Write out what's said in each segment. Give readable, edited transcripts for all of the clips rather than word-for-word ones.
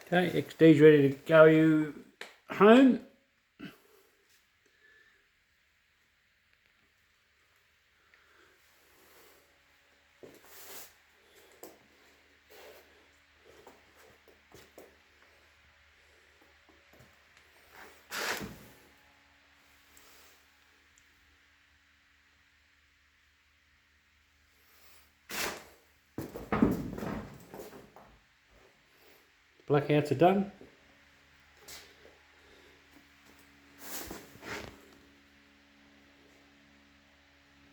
Okay, XD's ready to go home. Blackouts are done.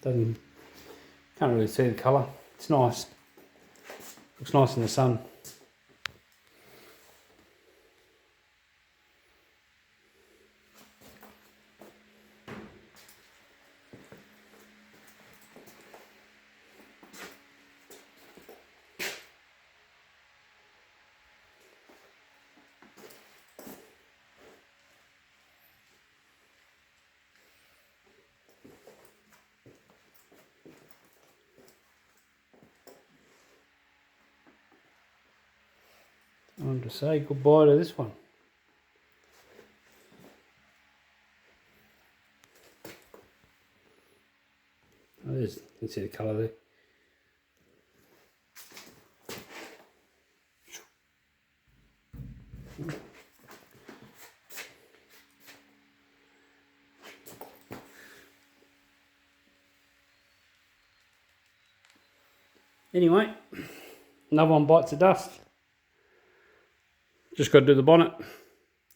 Can't really see the colour. It's nice. Looks nice in the sun. Time to say goodbye to this one. Oh, you can see the colour there. Anyway, another one bites the dust. Just got to do the bonnet.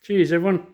Cheers, everyone.